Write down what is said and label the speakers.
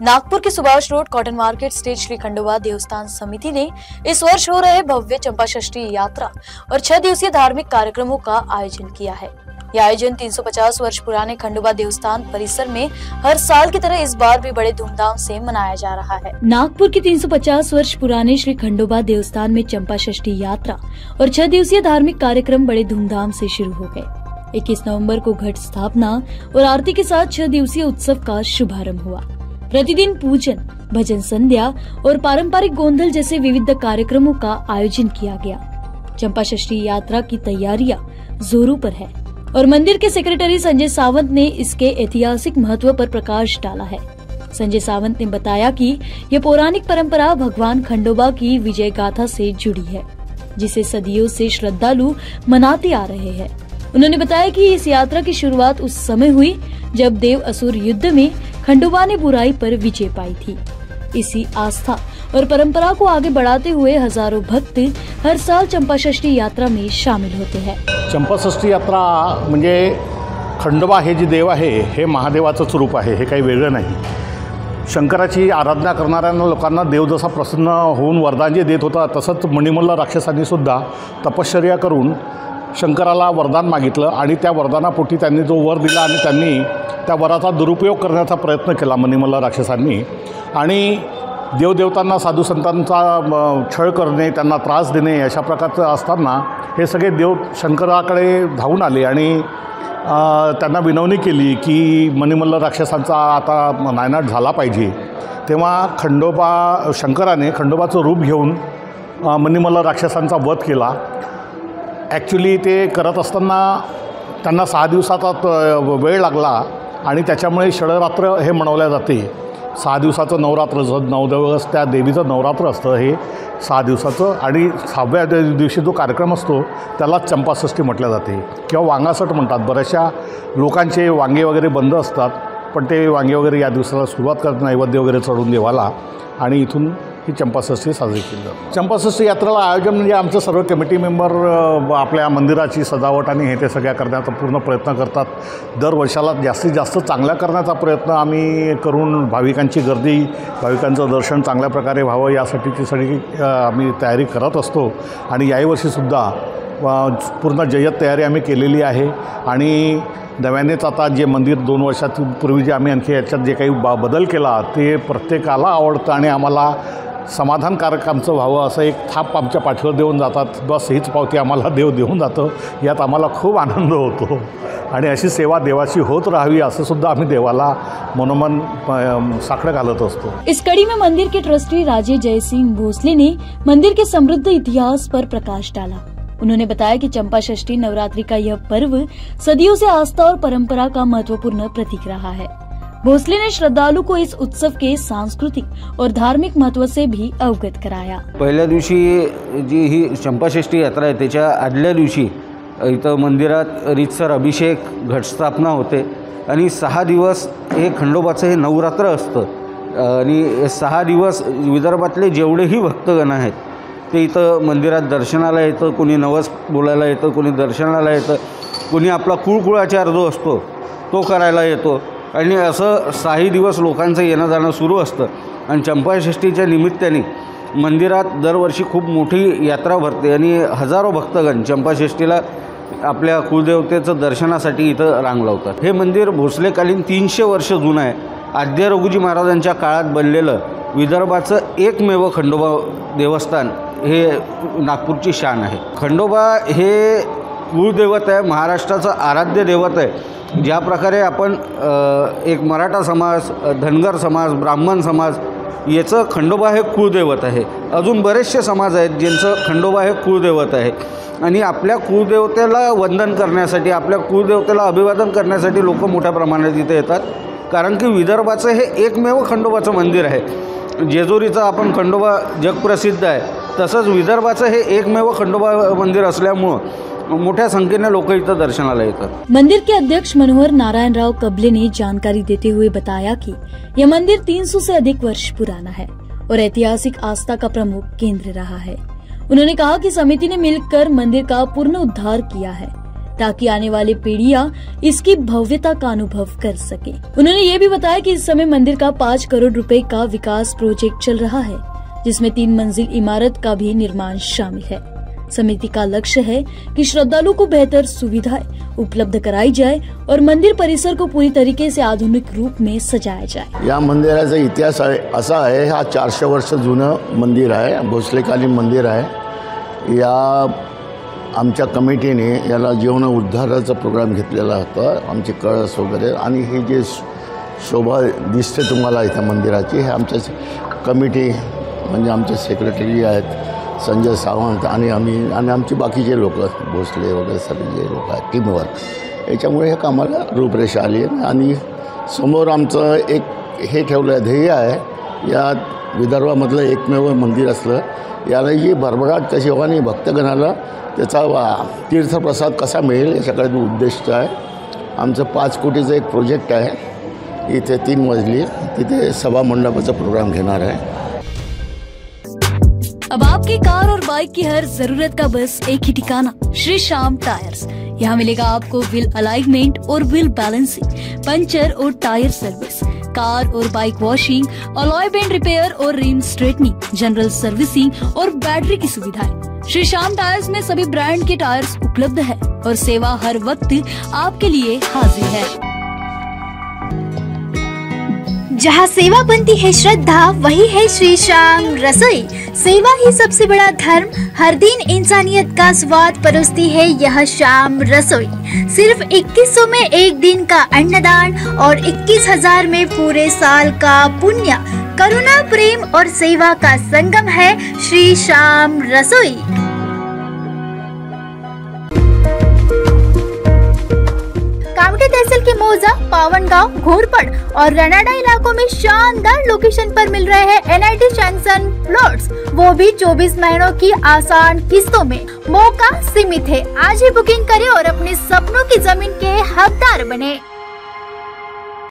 Speaker 1: नागपुर के Subhash road cotton market stage Shri Khandoba देवस्थान समिति ने इस वर्ष हो रहे भव्य चंपाषष्ठी यात्रा और 6 दिवसीय धार्मिक कार्यक्रमों का आयोजन किया है। यह आयोजन 350 वर्ष पुराने खंडोबा देवस्थान परिसर में हर साल की तरह इस बार भी बड़े धूमधाम से मनाया जा रहा है। नागपुर के 350 वर्ष पुराने श्री खंडोबा देवस्थान में चंपाषष्ठी यात्रा और 6 दिवसीय धार्मिक कार्यक्रम बड़े धूमधाम से शुरू हो गए। 21 नवंबर को घट स्थापना और आरती के साथ 6 दिवसीय उत्सव का शुभारंभ हुआ। प्रतिदिन पूजन, भजन संध्या और पारंपरिक गोंधल जैसे विविध कार्यक्रमों का आयोजन किया गया। चंपाषष्ठी यात्रा की तैयारियां जोरों पर है और मंदिर के सेक्रेटरी संजय सावंत ने इसके ऐतिहासिक महत्व पर प्रकाश डाला है। संजय सावंत ने बताया कि यह पौराणिक परंपरा भगवान खंडोबा की विजय गाथा से जुड़ी है, जिसे सदियों से श्रद्धालु मनाते आ रहे हैं। उन्होंने बताया कि इस यात्रा की शुरुआत उस समय हुई जब देव असुर युद्ध में खंडोबा ने बुराई पर विजय पाई थी। इसी आस्था और परंपरा को आगे बढ़ाते हुए हजारों भक्त हर साल चंपाषष्ठी यात्रा में शामिल होते हैं।
Speaker 2: चंपाषष्ठी यात्रा म्हणजे खंडोबा हे जे देव आहे हे महादेवाचंच रूप आहे, हे काही वेगळं नाही। शंकराची आराधना करणाऱ्या लोकांना देव जसा प्रसन्न होऊन वरदान जे देत होता, तसंच मणिमल्ल राक्षसांनी सुद्धा तपश्चर्या करून शंकराला वरदान मागितलं आणि त्या वरदानापोटी त्यांनी जो वर दिला आणि त्यांनी त्या वराचा दुरुपयोग करण्याचा प्रयत्न केला मणिमल्ल राक्षसांनी। आणि देवदेवतांना साधू संतांचा छळ करणे, त्यांना त्रास देणे अशा प्रकारचं असताना हे सगळे देव शंकराकडे धावून आले आणि त्यांना विनवणी केली की मणिमल्ल राक्षसांचा आता नायनाट झाला पाहिजे। तेव्हा शंकराने खंडोबाचं रूप घेऊन मणिमल्ल राक्षसांचा वध केला। ॲक्च्युली ते करत असताना त्यांना 6 दिवसाचा वेळ लागला आणि त्याच्यामुळे षडरात्र हे मनवल्या जाते। 6 दिवसाचं नवरात्र, 9 दिवस त्या देवीचं नवरात्र असतं, हे 6 दिवसाचं। आणि 6व्या दिवशी जो कार्यक्रम असतो त्याला चंपाषष्ठी म्हटल्या जाते किंवा वांगासट म्हणतात। बऱ्याचशा लोकांचे वांगे वगैरे बंद असतात, पण ते वांगे वगैरे या दिवसाला सुरुवात करतात नैवेद्य वगैरे चढून देवाला, आणि इथून ही चंपाषष्ठी साजरी केली जाते। चंपाषष्ठी यात्रेला आयोजन म्हणजे आमचे सर्व कमिटी मेंबर आपल्या मंदिराची सजावट आणि हे ते सगळ्या करण्याचा पूर्ण प्रयत्न करतात। दर वर्षाला जास्तीत जास्त चांगला करण्याचा प्रयत्न आम्ही करून भाविकांची गर्दी, भाविकांचं दर्शन चांगल्या प्रकारे व्हावं यासाठीची सगळी आम्ही तयारी करत असतो। आणि याही वर्षीसुद्धा पूर्ण जय्यत तयारी आम्ही केलेली आहे। आणि नव्यानेच आता जे मंदिर 2 वर्षापूर्वी जे आम्ही आणखी याच्यात जे काही बदल केला ते प्रत्येकाला आवडतं आणि आम्हाला समाधानकारक आमचं व्हावं असं एक थाप आमच्या पाठीवर देऊन जातात। बस हीच पावती आम्हाला देव देऊन जातं, यात आम्हाला खूप आनंद होतो आणि अशी सेवा देवाची होत राहावी असं सुद्धा आम्ही देवाला मनोमन साकडं घालत असतो।
Speaker 1: इस कड़ी में मंदिर के ट्रस्टी राजे जय सिंह भोसले ने मंदिर के समृद्ध इतिहास पर प्रकाश डाला। उन्होंने बताया कि चंपाषष्ठी नवरात्रि का यह पर्व सदियों से आस्था और परंपरा का महत्वपूर्ण प्रतीक रहा है। भोसले ने श्रद्धालु को इस उत्सव के सांस्कृतिक और धार्मिक महत्व से भी अवगत कराया।
Speaker 3: पहिल्या दिवशी जी ही चंपाषष्ठी यात्रा आहे त्याच्या आदल्या दिवशी इथं मंदिरात रीतसर अभिषेक, घटस्थापना होते आणि 6 दिवस हे खंडोबाचं हे नवरात्र असतं। आणि 6 दिवस विदर्भातले जेवढेही भक्तगण आहेत ते इथं मंदिरात दर्शनाला येतं, कोणी नवस बोलायला येतं, कोणी दर्शनाला येतं, कोणी आपला कुळकुळाचार जो असतो तो करायला येतो। आणि असं 6 दिवस लोकांचं येणं जाणं सुरू असतं। आणि चंपाषष्ठीच्या निमित्ताने मंदिरात दरवर्षी खूप मोठी यात्रा भरते आणि हजारो भक्तगण चंपाषष्ठीला आपल्या कुलदेवतेचं दर्शनासाठी इथं रांग लावतात। हे मंदिर भोसलेकालीन 300 वर्ष जुनं आहे। आद्य रघुजी महाराजांच्या काळात बनलेलं विदर्भाचं एकमेव खंडोबा देवस्थान हे नागपूरची शान आहे। खंडोबा हे कुळदैवत आहे, महाराष्ट्राचं आराध्य दैवत आहे। ज्या प्रकारे आपण एक मराठा समाज, धनगर समाज, ब्राह्मण समाज याचं खंडोबा हे कुळदैवत आहे। अजून बरेचसे समाज आहेत ज्यांचं खंडोबा हे कुळदैवत आहे। आणि आपल्या कुळदेवतेला वंदन करण्यासाठी, आपल्या कुळदेवतेला अभिवादन करण्यासाठी लोक मोठ्या प्रमाणात इथे येतात, कारण की विदर्भाचं हे एकमेव खंडोबाचं मंदिर आहे। जेजुरीचं आपण खंडोबा जगप्रसिद्ध आहे, तसंच विदर्भाचं हे एकमेव खंडोबा मंदिर असल्यामुळं मोठ्या संख्येने लोक इथं दर्शनाला येतात।
Speaker 1: मंदिर के अध्यक्ष मनोहर नारायण राव कबले ने जानकारी देते हुए बताया कि यह मंदिर 300 से अधिक वर्ष पुराना है और ऐतिहासिक आस्था का प्रमुख केंद्र रहा है। उन्होंने कहा कि समिति ने मिलकर मंदिर का पूर्ण उद्धार किया है। ताकि आने वाली पीढ़ियां इसकी भव्यता का अनुभव कर सके। उन्होंने ये भी बताया कि इस समय मंदिर का 5 करोड़ रुपए का विकास प्रोजेक्ट चल रहा है, जिसमें 3 मंजिल इमारत का भी निर्माण शामिल है। समिति का लक्ष्य है कि श्रद्धालु को बेहतर सुविधाएं उपलब्ध कराई जाए और मंदिर परिसर को पूरी तरीके से आधुनिक रूप में सजाया जाए।
Speaker 4: या मंदिराचा इतिहास असा आहे, हा 400 वर्ष जुनं मंदिर आहे, भोसलेकालीन मंदिर आहे। या आमच्या कमिटीने याला जीवन उद्धाराचा प्रोग्राम घेतलेला होता, आमचे कळस वगैरे, आणि हे जे शोभा दिसते तुम्हाला इथं मंदिराची, हे आमच्या कमिटी म्हणजे आमचे सेक्रेटरी आहेत संजय सावंत आणि आमची बाकीचे लोक भोसले वगैरे सगळे जे लोक आहेत टीमवर्क, याच्यामुळे हे कामाला रूपरेषा आली आहे। आणि समोर आमचं एक हे ठेवलं ध्येय आहे, या विदर्भामधलं एकमेव मंदिर असलं, याला ही भरभराट कशी व्हावी आणि भक्तगणाला त्याचा तीर्थप्रसाद कसा मिळेल याच्याकडे उद्दिष्ट आहे। आमचं 5 कोटीचं एक प्रोजेक्ट आहे, इथे 3 मजली, तिथे सभा मंडपाचा प्रोग्राम घेणार आहे।
Speaker 1: अब आपकी कार और बाइक की हर जरूरत का बस एक ही ठिकाना, श्री श्याम टायर्स। यहाँ मिलेगा आपको व्हील अलाइनमेंट और व्हील बैलेंसिंग, पंचर और टायर सर्विस, कार और bike washing, alloy bend repair और रिम स्ट्रेटनिंग, जनरल सर्विसिंग और बैटरी की सुविधाएं। श्री श्याम टायर्स में सभी ब्रांड के टायर्स उपलब्ध है और सेवा हर वक्त आपके लिए हाजिर है।
Speaker 5: जहाँ सेवा बनती है श्रद्धा, वही है श्री श्याम रसोई। सेवा ही सबसे बड़ा धर्म, हर दिन इंसानियत का स्वाद परोसती है यह श्याम रसोई। सिर्फ 2100 में एक दिन का अन्नदान और 21,000 में पूरे साल का पुण्य। करुणा, प्रेम और सेवा का संगम है श्री श्याम रसोई। कामठी तहसील के मौजा, पावनगांव, घोरपड़ और रनाडा इलाकों में शानदार लोकेशन पर मिल रहे हैं NIT सैंक्शन प्लॉट्स, वो भी 24 महीनों की आसान किस्तों में। मौका सीमित है, आज ही बुकिंग करें और अपने सपनों की जमीन के हकदार बने।